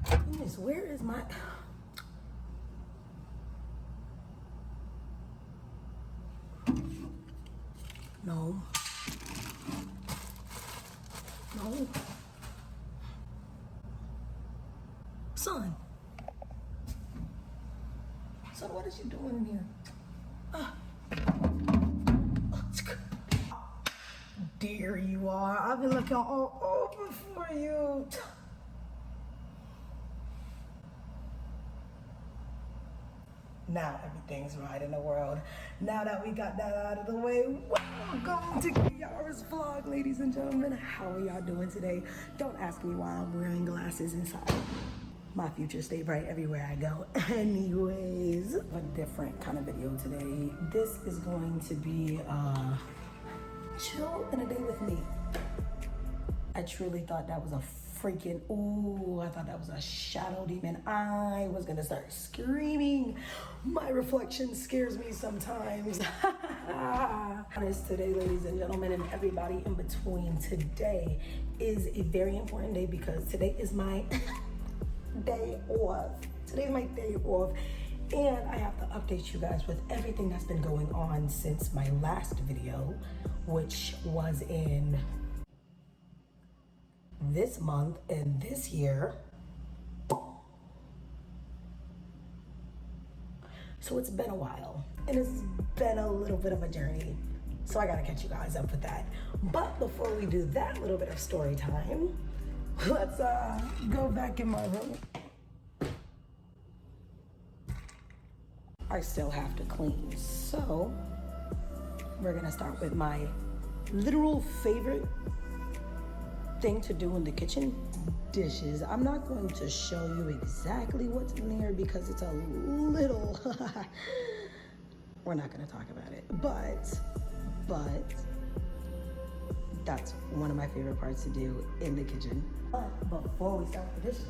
Goodness, where is my... No. No. Son. Son, what is you doing in here? Dear you are. I've been looking all over for you. Now everything's right in the world. Now that we got that out of the way, welcome to Kiara's vlog, ladies and gentlemen. How are y'all doing today? Don't ask me why I'm wearing glasses inside. My future stay bright everywhere I go. Anyways, a different kind of video today. This is going to be chill in a day with me. I truly thought that was a freaking, I thought that was a shadow demon. I was gonna start screaming. My reflection scares me sometimes. Honest today, ladies and gentlemen, and everybody in between. Today is a very important day because today is my day off. Today's my day off. And I have to update you guys with everything that's been going on since my last video, which was in this month and this year. So it's been a while and it's been a little bit of a journey. So I gotta catch you guys up with that. But before we do that little bit of story time, let's go back in my room. I still have to clean. So we're gonna start with my literal favorite thing to do in the kitchen, dishes. I'm not going to show you exactly what's in there because it's a little, we're not gonna talk about it, but that's one of my favorite parts to do in the kitchen. But before we start the dishes,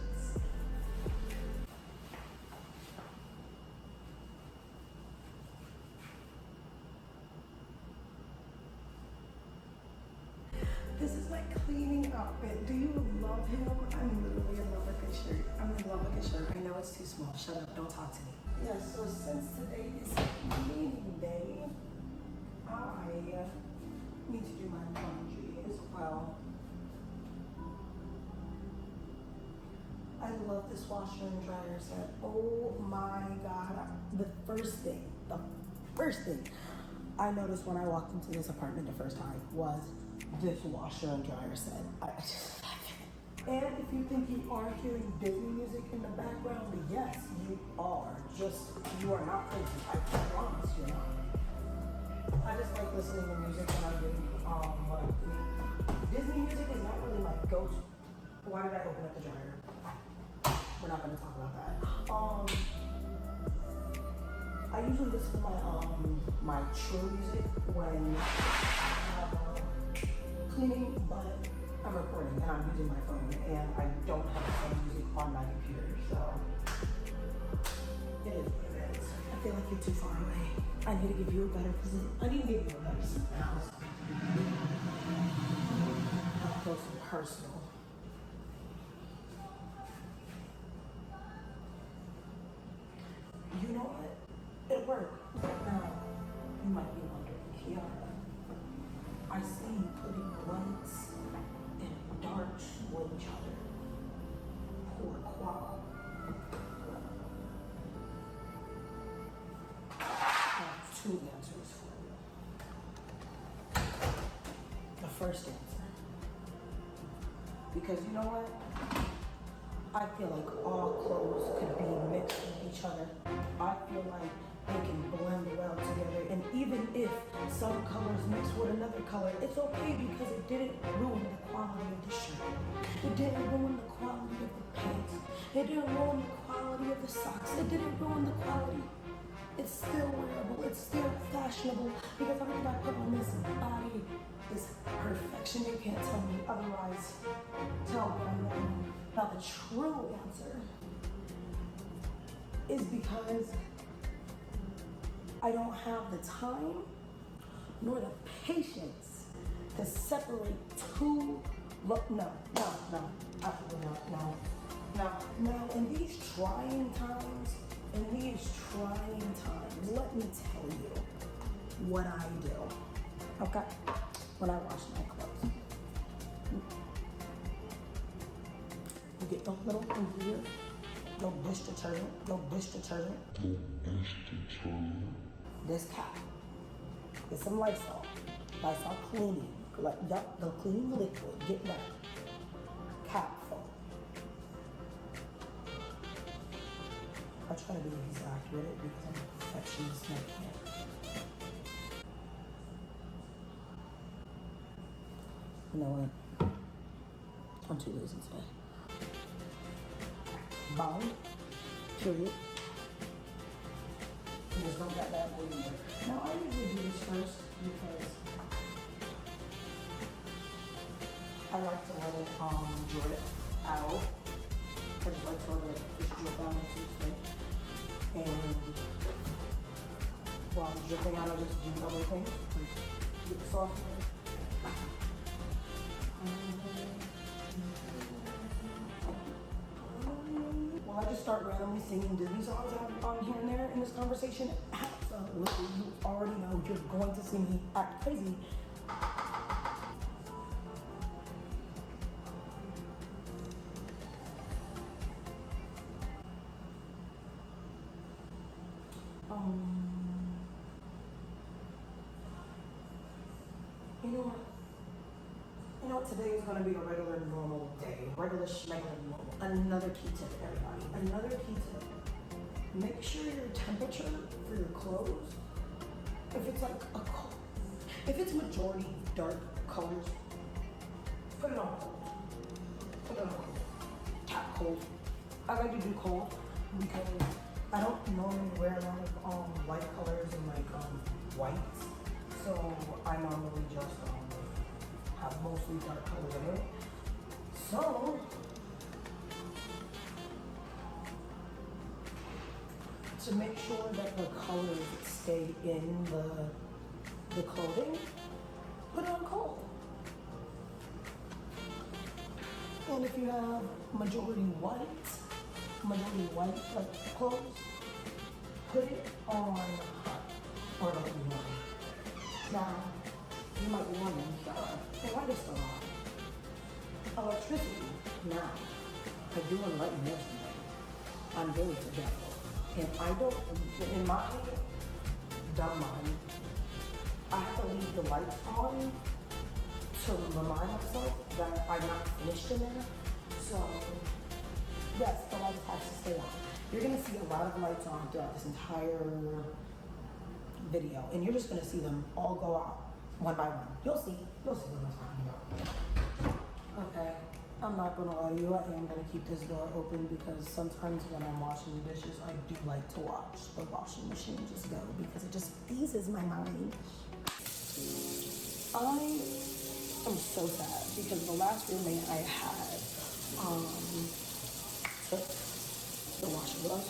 this is my cleaning outfit. Do you love him? I'm literally in love with this shirt. I'm in love with this shirt. I know it's too small. Shut up, don't talk to me. Yeah, so since today is cleaning day, I need to do my laundry as well. I love this washer and dryer set. Oh my God. The first thing I noticed when I walked into this apartment the first time was this washer and dryer set. I just love it. And if you think you are hearing Disney music in the background, yes, you are. Just, you are not crazy. I promise you're not. I just like listening to music when I'm doing what I'm doing. Disney music is not really my go-to. Why did I open up the dryer? We're not gonna talk about that. I usually listen to my true music when cleaning, but I'm recording and I'm using my phone and I don't have some music on my computer, so it is what it is. I feel like you're too far away. I need to give you a better position. I need to give you a better house. Up close and personal. You know what? It worked. Now, you might be wondering, Kiara, I see you putting lights and darks with each other. Pourquoi? I have two answers for you. The first answer, because you know what? I feel like all clothes could be mixed with each other. I feel like they can blend well together. And even if some colors mix with another color, it's okay because it didn't ruin the quality of the shirt. It didn't ruin the quality of the pants. It didn't ruin the quality of the socks. It didn't ruin the quality. It's still wearable. It's still fashionable because everything I put on this body is perfection. You can't tell me otherwise. Tell me I'm wrong. Now the true answer is because I don't have the time nor the patience to separate two look. No, absolutely not. No. Now, in these trying times, let me tell you what I do, okay? When I wash my clothes. You get the little thing here, your dish detergent. This cap. Get some Lysol cleaning. The cleaning liquid, get that. Cap full. I try to be exact with it because I'm a perfectionist like that. You know what? I'm too lazy today. Bound. Period. And there's no that bad boy in there. Now I usually do this first because I like to let it drip out. I just like to let it just drip down into the thing. And while it's dripping out, I just do other things. Like get the sauce in. Will I just start randomly singing Disney songs on here and there in this conversation? Absolutely. You already know you're going to see me act crazy. You know what? Today is going to be a regular, normal day. Regular, normal. Another key tip, everybody. Another key tip. Make sure your temperature for your clothes, if it's like if it's majority dark colors, put it on cold. Tap cold. I like to do cold because I don't normally wear a lot of light colors and like whites. So I normally just have mostly dark colors anyway. So to make sure that the colors stay in the clothing, put it on cold. And if you have majority white like clothes, put it on hot or like warm. Now, you might be wondering, hey, why is still on? Electricity. Now, I do want to let you know something. I'm very forgetful. And I don't, in my dumb mind, I have to leave the lights on to remind myself that I'm not finished in there. So, yes, the lights have to stay on. You're going to see a lot of lights on throughout this entire video, and you're just going to see them all go out one by one. You'll see what I'm talking about. Okay, I'm not going to lie to you, I am going to keep this door open because sometimes when I'm washing the dishes, I do like to watch the washing machine just go because it just eases my mind. I am so sad because the last roommate I had took the washing gloves.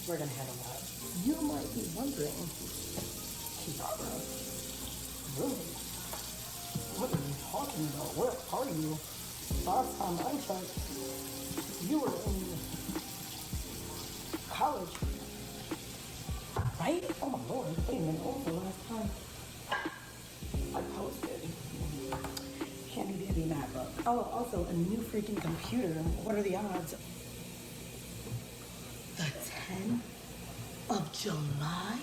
We're gonna handle that. You might be wondering, Kiara, really? What are you talking about? Where are you? Last time I checked, you were in college, right? Oh my lord, wait a minute, what was the last time I posted? Handy dandy MacBook. Oh, also a new freaking computer. What are the odds? The 10th of July?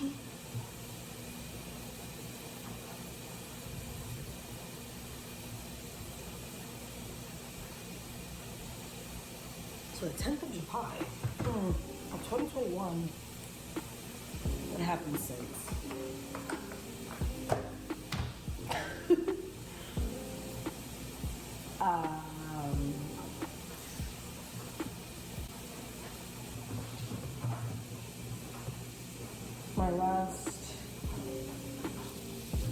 So the 10th of July of 2021, what happened since? My last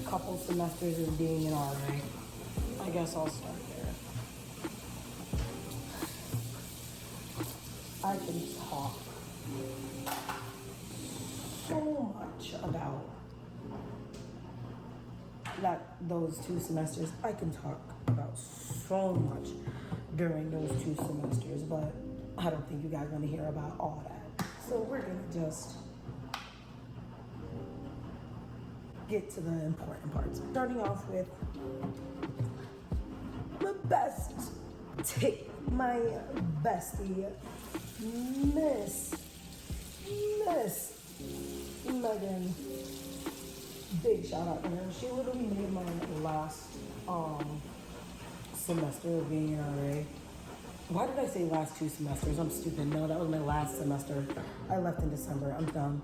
couple semesters of being an RA. I guess I'll start there. I can talk much about those 2 semesters. I can talk about so much during those 2 semesters, but I don't think you guys want to hear about all that. So we're gonna just get to the important parts. Starting off with my best take, my bestie, Miss Megan. Big shout out to her. She literally made my last semester of being an RA. Why did I say last 2 semesters? I'm stupid. No, that was my last semester. I left in December. I'm dumb.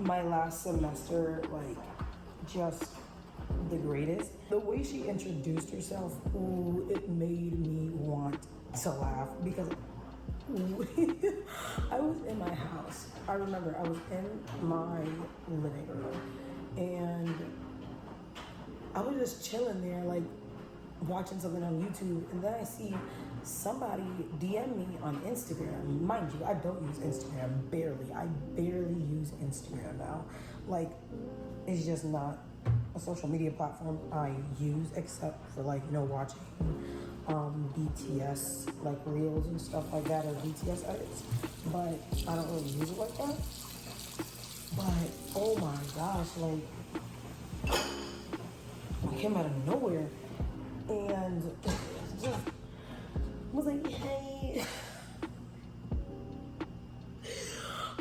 My last semester, like, just the greatest. The way she introduced herself, ooh, it made me want to laugh because I was in my house. I remember I was in my living room and I was just chilling there, like watching something on YouTube, and then I see somebody DM me on Instagram. Mind you, I don't use Instagram, barely. I barely use Instagram now. Like, it's just not a social media platform I use except for, like, you know, watching BTS, like, reels and stuff like that, or BTS edits. But I don't really use it like that. But, oh my gosh, like, I came out of nowhere and just was like, hey.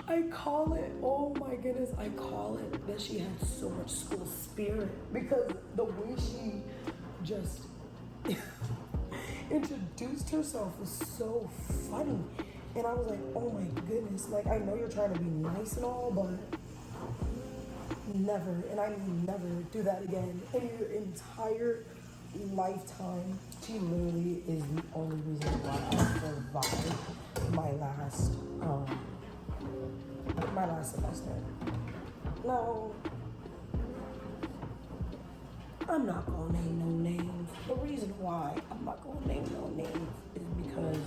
I call it, oh my goodness, I call it that she had so much school spirit, because the way she just introduced herself was so funny. And I was like, oh my goodness, like, I know you're trying to be nice and all, but never, and I never do that again in your entire lifetime. She literally is the only reason why I survived my last semester. No, I'm not gonna name no names. The reason why I'm not gonna name no names is because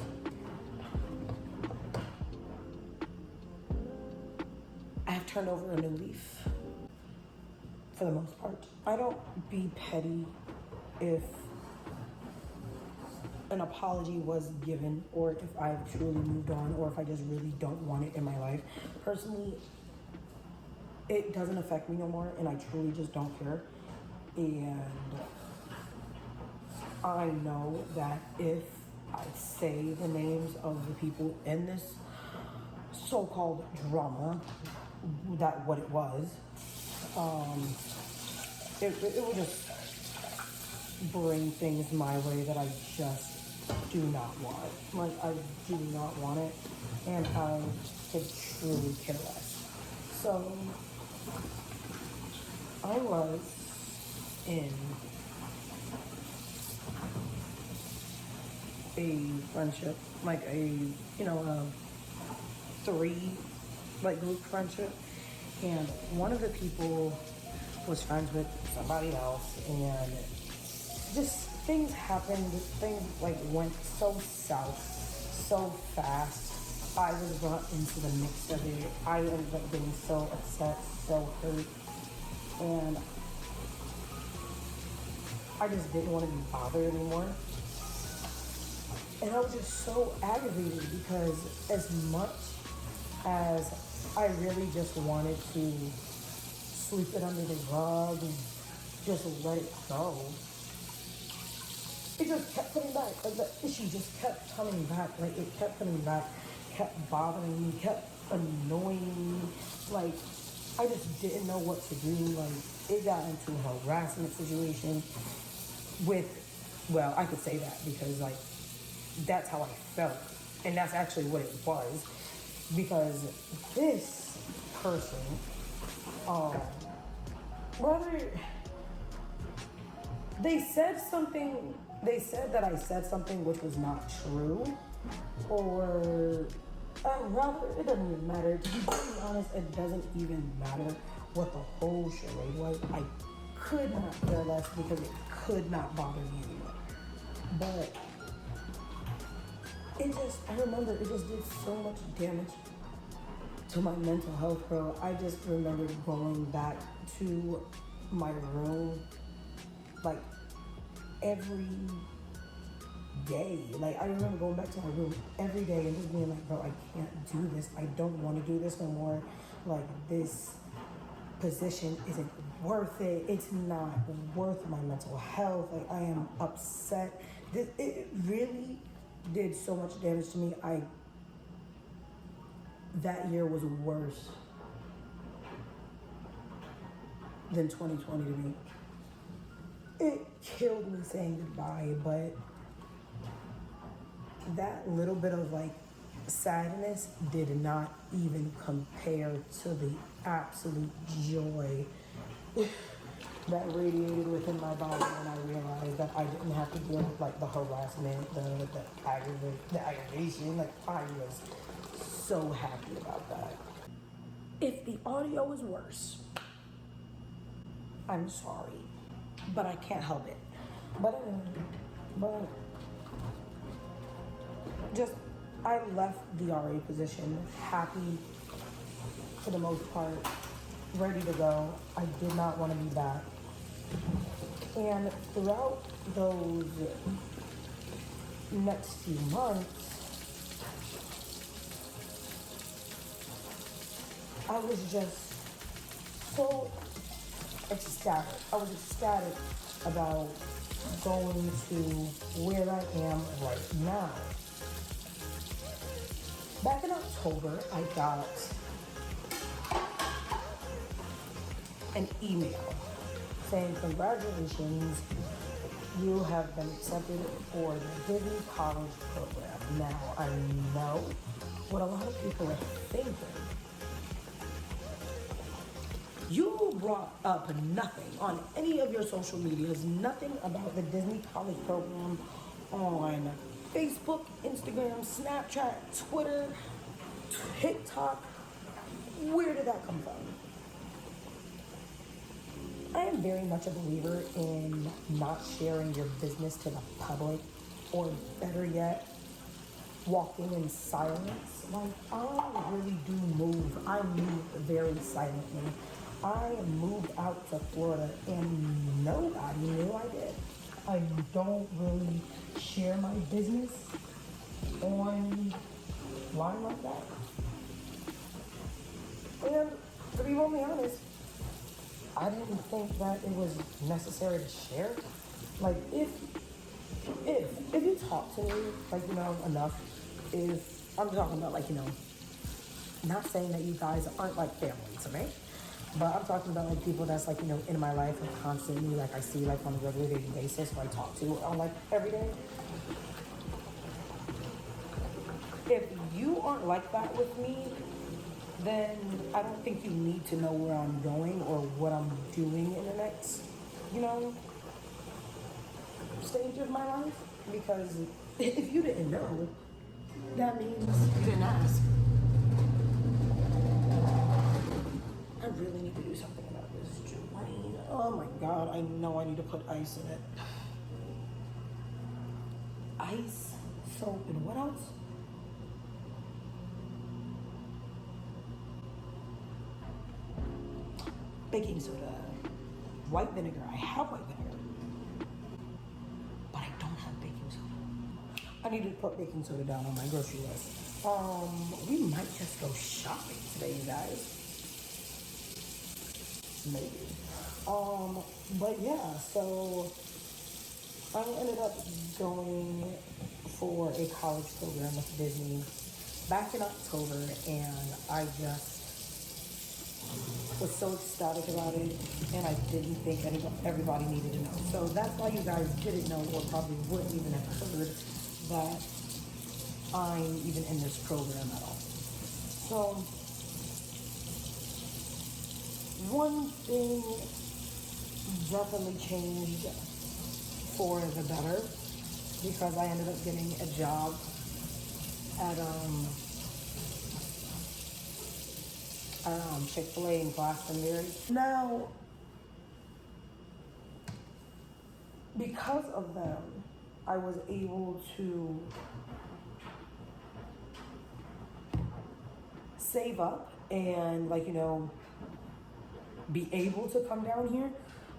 I have turned over a new leaf for the most part. I don't be petty if an apology was given, or if I've truly moved on, or if I just really don't want it in my life. Personally, it doesn't affect me no more, and I truly just don't care. And I know that if I say the names of the people in this so-called drama, that what it was, it would just bring things my way that I just do not want. Like, I do not want it, and I could truly care less. So, I was in a friendship, like a, you know, a 3, like, group friendship, and one of the people was friends with somebody else, and just things happened, things like went so south so fast. I was brought into the mix of it. I ended up getting so upset, so hurt, and I just didn't want to be bothered anymore. And I was just so aggravated because as much as I really just wanted to sweep it under the rug and just let it go, it just kept coming back. Like, the issue just kept coming back. Like, it kept coming back, kept bothering me, kept annoying me. Like, I just didn't know what to do. Like, it got into a harassment situation with, well, I could say that because, like, that's how I felt. And that's actually what it was. Because this person, whether they said something, they said that I said something which was not true, or rather, it doesn't even matter. To be very honest, it doesn't even matter what the whole charade was. I could not care less because it could not bother me anymore. But it just, I remember it just did so much damage to my mental health, bro, I just remember going back to my room like every day. Like I remember going back to my room every day and just being like, bro, I can't do this. I don't want to do this no more. Like this position isn't worth it. It's not worth my mental health. Like I am upset. It really did so much damage to me. That year was worse than 2020 to me. It killed me saying goodbye, but that little bit of like sadness did not even compare to the absolute joy that radiated within my body when I realized that I didn't have to deal with like the harassment, the aggravation. Like I was so happy about that. If the audio is worse, I'm sorry, but I can't help it. But just I left the RA position happy for the most part, ready to go. I did not want to be back. And throughout those next few months, I was just so ecstatic. I was ecstatic about going to where I am right now. Back in October, I got an email saying, congratulations, you have been accepted for the Disney College program. Now, I know what a lot of people are thinking. You brought up nothing on any of your social medias, nothing about the Disney College program on Facebook, Instagram, Snapchat, Twitter, TikTok. Where did that come from? I am very much a believer in not sharing your business to the public, or better yet, walking in silence. Like, I really do move. I move very silently. I moved out to Florida and nobody knew I did. I don't really share my business online like that. And to be really honest, I didn't think that it was necessary to share. Like if you talk to me, like, you know, enough, if I'm talking about, like, you know, not saying that you guys aren't like family to me, but I'm talking about like people that's like, you know, in my life and constantly, like I see like on a regular daily basis, who I talk to on like every day. If you aren't like that with me, then I don't think you need to know where I'm going or what I'm doing in the next, you know, stage of my life. Because if you didn't know, that means you didn't ask. I really need to do something about this drain. Oh my God, I know I need to put ice in it. Ice, soap, and what else? Baking soda, white vinegar. I have white vinegar, but I don't have baking soda. I need to put baking soda down on my grocery list. We might just go shopping today, you guys. Maybe. But yeah, so I ended up going for a college program with Disney back in October, and I just was so ecstatic about it, and I didn't think everybody needed to know. So that's why you guys didn't know, or probably wouldn't even have heard that I'm even in this program at all. So one thing definitely changed for the better, because I ended up getting a job at Chick-fil-A in Glastonbury. Now, because of them, I was able to save up and like, you know, be able to come down here,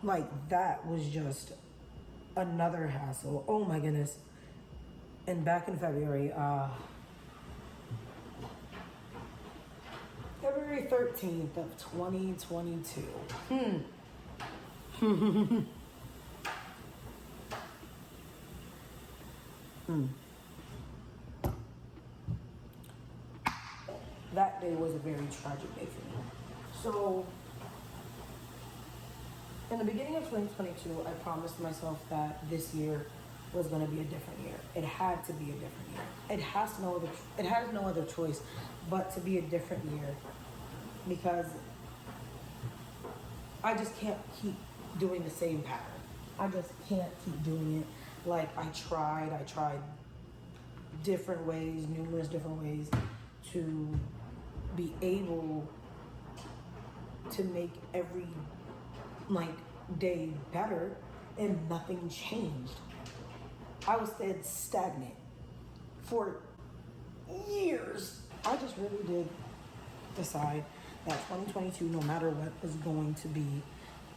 like that was just another hassle. Oh my goodness. And back in February 13th of 2022. That day was a very tragic day for me. So, in the beginning of 2022, I promised myself that this year was going to be a different year. It had to be a different year. It has no other choice but to be a different year, because I just can't keep doing the same pattern. I just can't keep doing it. Like I tried different ways, numerous different ways to be able to make every like day better, and nothing changed. I was stagnant for years. I just really did decide that 2022, no matter what, was going to be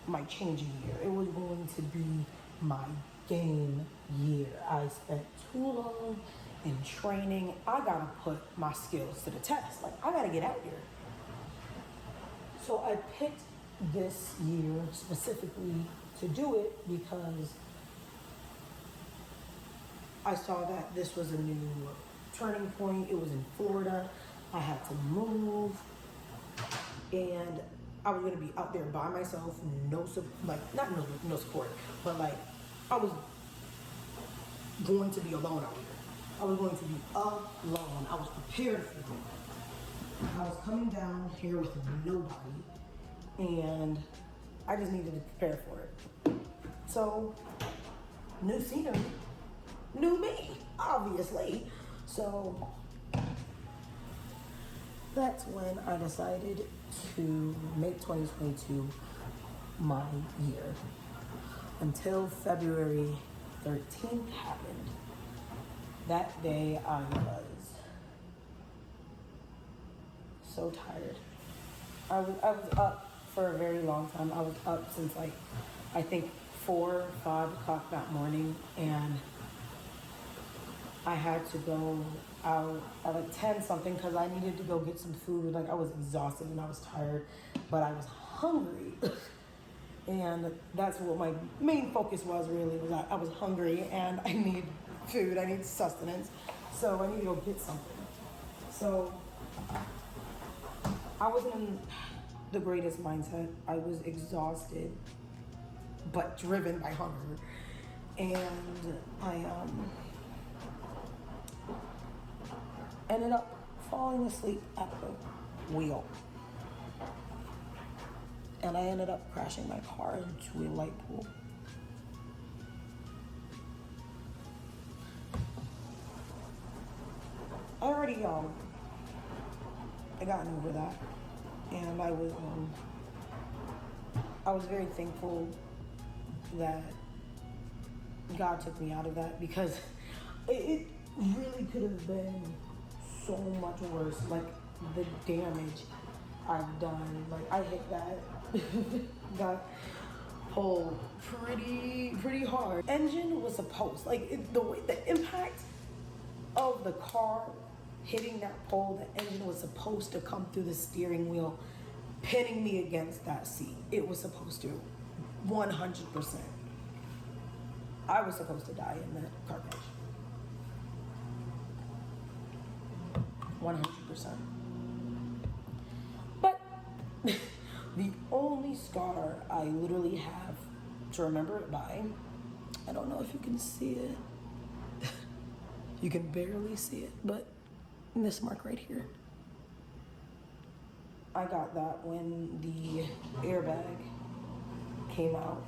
my changing year. It was going to be my game year. I spent too long in training. I gotta put my skills to the test. Like, I gotta get out here. So I picked this year specifically to do it because I saw that this was a new turning point. It was in Florida. I had to move, and I was gonna be out there by myself. No support, but like I was going to be alone out here. I was going to be alone. I was prepared for it. I was coming down here with nobody, and I just needed to prepare for it. So, new scenery, new me, obviously. So, that's when I decided to make 2022 my year. Until February 13th happened. That day I was so tired. I was up for a very long time. I was up since like, I think 4 or 5 o'clock that morning, and I had to go out at like 10 something because I needed to go get some food. Like I was exhausted and I was tired, but I was hungry. And that's what my main focus was really, was I was hungry and I need food, I need sustenance. So I need to go get something. So I wasn't in the greatest mindset. I was exhausted, but driven by hunger. And I ended up falling asleep at the wheel. And I ended up crashing my car into a light pool. I already I gotten over that, and I was very thankful that God took me out of that, because it really could have been so much worse. Like the damage I've done, like I hit that pole pretty hard. Engine was supposed, like the impact of the car hitting that pole, the engine was supposed to come through the steering wheel, pinning me against that seat. It was supposed to, 100%. I was supposed to die in that car crash. 100%. But the only scar I literally have to remember it by, I don't know if you can see it. You can barely see it, but this mark right here. I got that when the airbag came out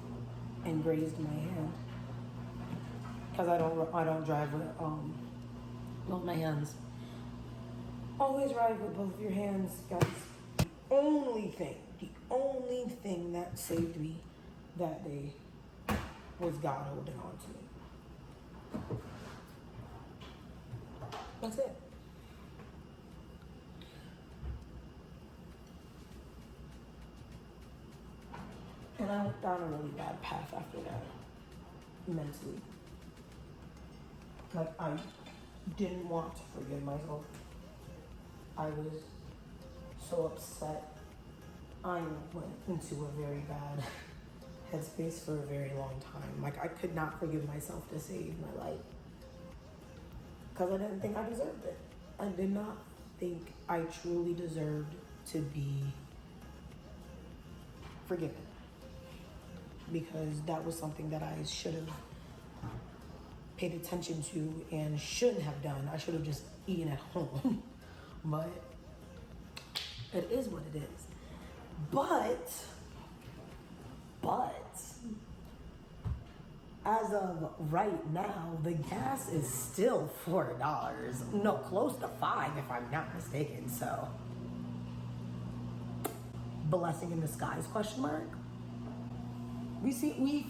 and grazed my hand. Because I don't drive with both my hands. Always ride with both of your hands, guys. The only thing that saved me that day was God holding on to me. That's it. went down a really bad path after that, mentally. Like, I didn't want to forgive myself. I was so upset. I went into a very bad headspace for a very long time. Like, I could not forgive myself to save my life because I didn't think I deserved it. I did not think I truly deserved to be forgiven, because that was something that I should have paid attention to and shouldn't have done. I should have just eaten at home. But it is what it is. But as of right now, the gas is still $4. No, close to $5 if I'm not mistaken. So, blessing in disguise, question mark? We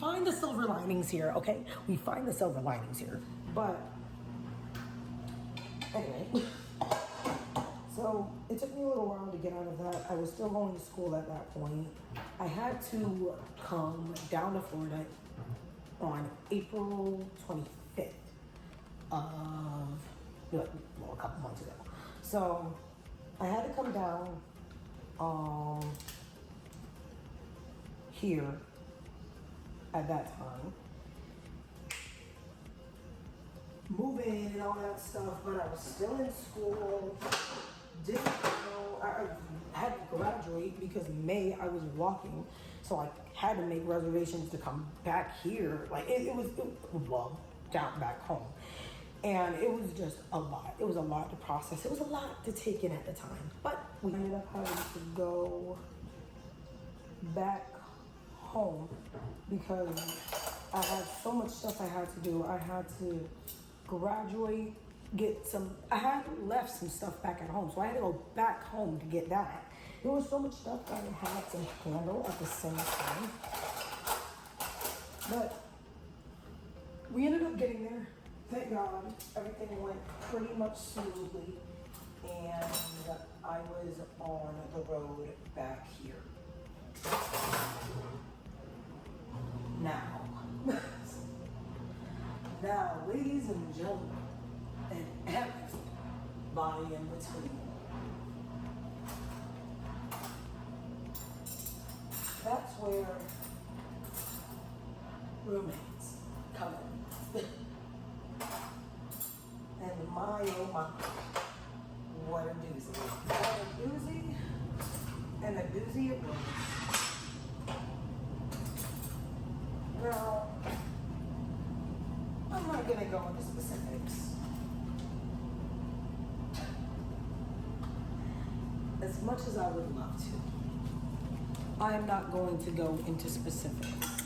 find the silver linings here, okay? We find the silver linings here. But anyway, so it took me a little while to get out of that. I was still going to school at that point. I had to come down to Florida on April 25th of, well, a couple months ago. So I had to come down here at that time, move in and all that stuff, but I was still in school. Didn't know, I had to graduate because in May I was walking, so I had to make reservations to come back here. Like well, down back home. And it was just a lot. It was a lot to process. It was a lot to take in at the time. But we ended up having to go back home because I had so much stuff I had to do. I had to graduate, I had left some stuff back at home, so I had to go back home to get that. There was so much stuff that I had to handle at the same time. But we ended up getting there. Thank God, everything went pretty much smoothly, and I was on the road back here. Now, ladies and gentlemen, and everybody in between, that's where roommates come in. And my oh my, what a doozy. What a doozy, and a doozy it was. Now, I'm not gonna go into specifics. As much as I would love to, I am not going to go into specifics.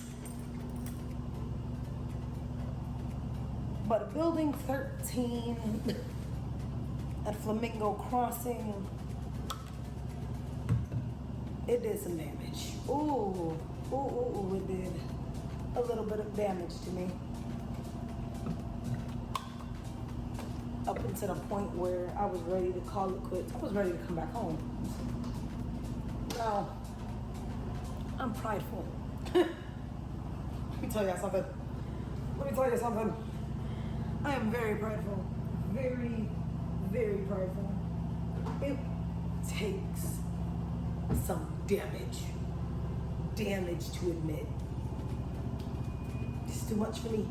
But building 13 at Flamingo Crossing, it did some damage. Ooh, it did a little bit of damage to me. Up until the point where I was ready to call it quits. I was ready to come back home. Now, I'm prideful. Let me tell you something. I am very prideful. Very, very prideful. It takes some damage to admit. It's too much for me.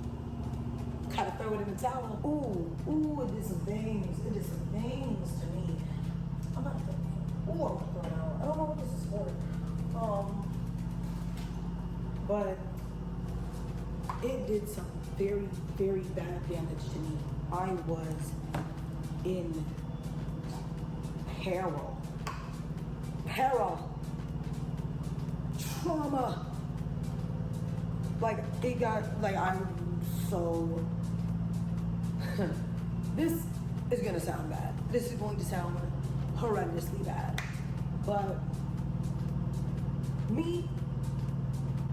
Gotta throw it in the towel. Ooh, it did some things. It did some things to me. I'm not throwing it. I'm not throwing it out. I don't know what this is for. But it did some very, very bad damage to me. I was in peril. Trauma. Like, it got, like, I'm so... This is gonna sound bad. This is going to sound horrendously bad. But me,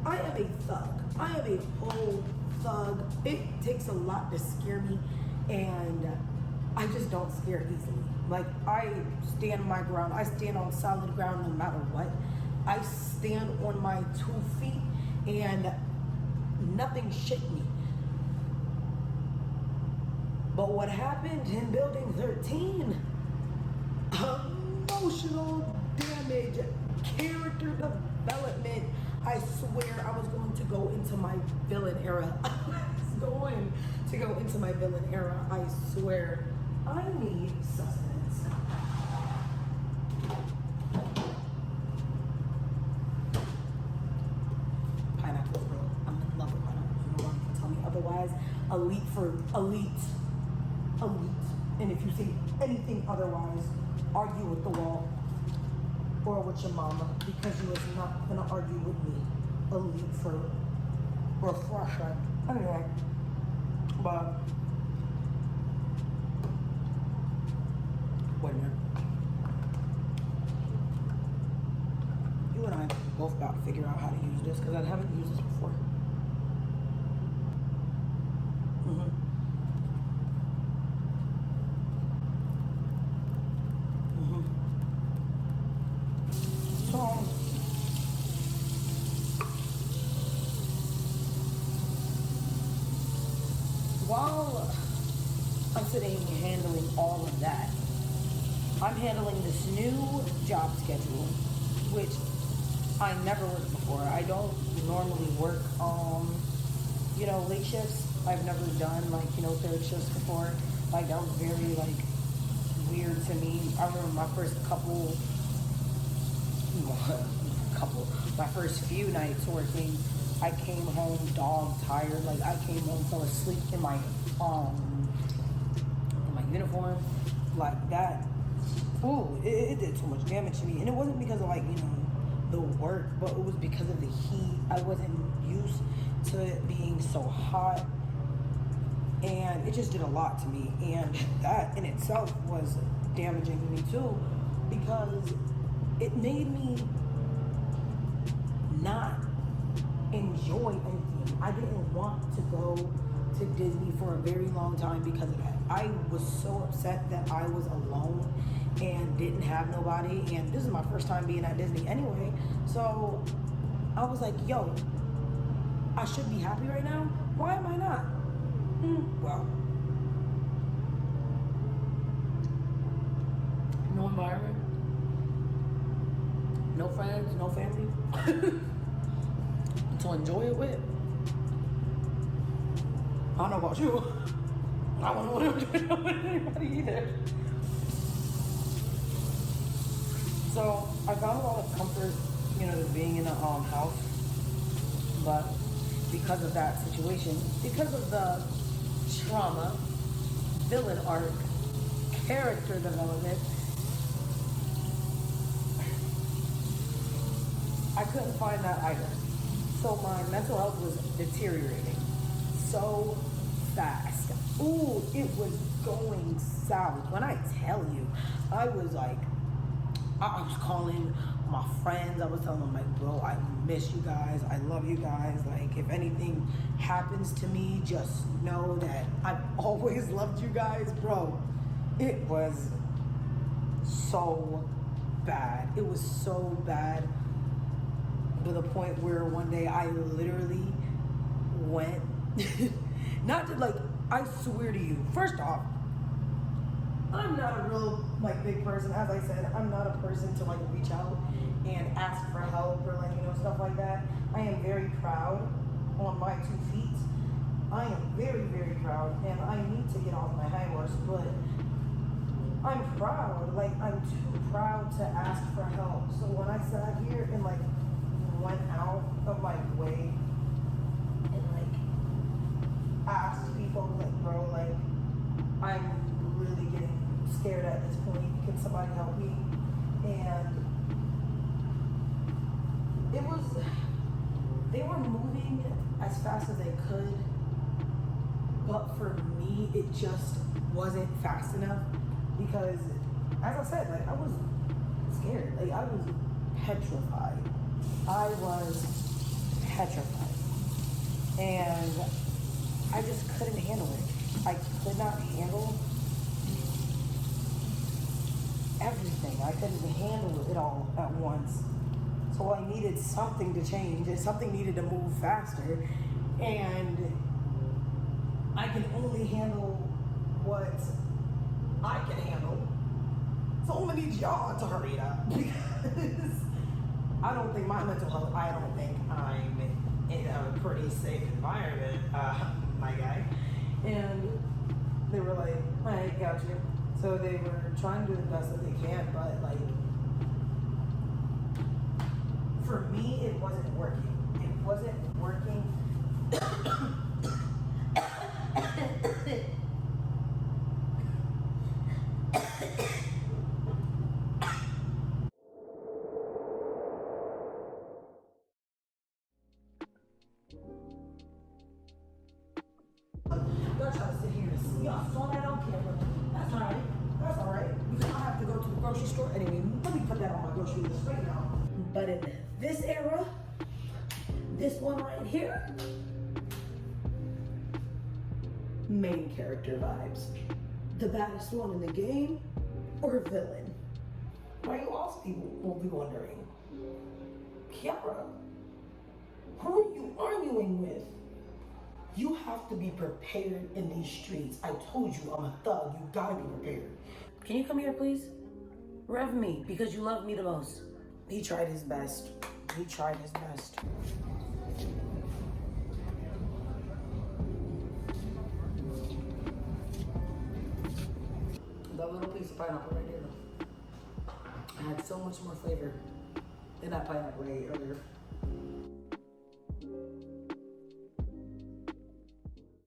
I am a thug. I am a whole thug. It takes a lot to scare me, and I just don't scare easily. Like, I stand my ground. I stand on solid ground no matter what. I stand on my 2 feet, and nothing shook me. But what happened in building 13, emotional damage, character development. I swear I was going to go into my villain era. I was going to go into my villain era. I swear. I need sustenance. Pineapples, bro. I'm in love with pineapples. You know what? Tell me otherwise. Elite for elite. Elite. And if you say anything otherwise, argue with the wall or with your mama, because you was not gonna argue with me. Elite for refreshing. Anyway, but wait a minute. You and I both got to figure out how to use this because I haven't used this before. So, while I'm sitting handling all of that, I'm handling this new job schedule, which I never worked before. I don't normally work, late shifts. I've never done third shifts before. Like, that was very weird to me. I remember my my first few nights working, I came home dog tired. Like, I came home, fell asleep in my uniform. Like that. Ooh, it did so much damage to me. And it wasn't because of the work, but it was because of the heat. I wasn't used to it being so hot. And it just did a lot to me. And that in itself was damaging to me too, because it made me not enjoy anything. I didn't want to go to Disney for a very long time because of that. I was so upset that I was alone and didn't have nobody, and this is my first time being at Disney anyway, so I was like, yo, I should be happy right now. Why am I not? Well, no environment, no friends, no family to enjoy it with. I don't know about you. I don't want to enjoy it with anybody either. So I found a lot of comfort, being in a house, but because of that situation, because of the trauma, villain arc, character development, I couldn't find that either. So my mental health was deteriorating so fast. Ooh, it was going south. When I tell you, I was calling my friends. I was telling them, bro, I miss you guys. I love you guys. If anything happens to me, just know that I've always loved you guys, bro. It was so bad. It was so bad to the point where one day I literally went, not to I swear to you, first off, I'm not a real big person. As I said, I'm not a person to reach out and ask for help or stuff like that. I am very proud on my 2 feet. I am very, very proud, and I need to get off my high horse, but I'm proud. I'm too proud to ask for help. So when I sat here and went out of my way and asked people, bro, I'm really getting scared at this point. Can somebody help me? And they were moving as fast as they could, but for me, it just wasn't fast enough because, as I said, I was scared. I was petrified. I was petrified. And I just couldn't handle it. I could not handle everything. I couldn't handle it all at once. So I needed something to change and something needed to move faster. And I can only handle what I can handle. So I'm gonna need y'all to hurry it up because I don't think my mental health, I don't think I'm in a pretty safe environment, my guy. And they were like, all right, got you. So they were trying to do the best that they can, but like, for me, it wasn't working. It wasn't working. Y'all try to sit here and see. Y'all saw that on camera. That's all right. That's all right. Because I have to go to the grocery store anyway. Let me put that on my grocery list right now. But in this era, this one right here, main character vibes. The baddest one in the game or villain? Why you also people will be wondering. Kiara, who are you arguing with? You have to be prepared in these streets. I told you I'm a thug. You gotta be prepared. Can you come here, please? Rev me because you love me the most. He tried his best. He tried his best. That little piece of pineapple right here, though, had so much more flavor than that pineapple I ate earlier.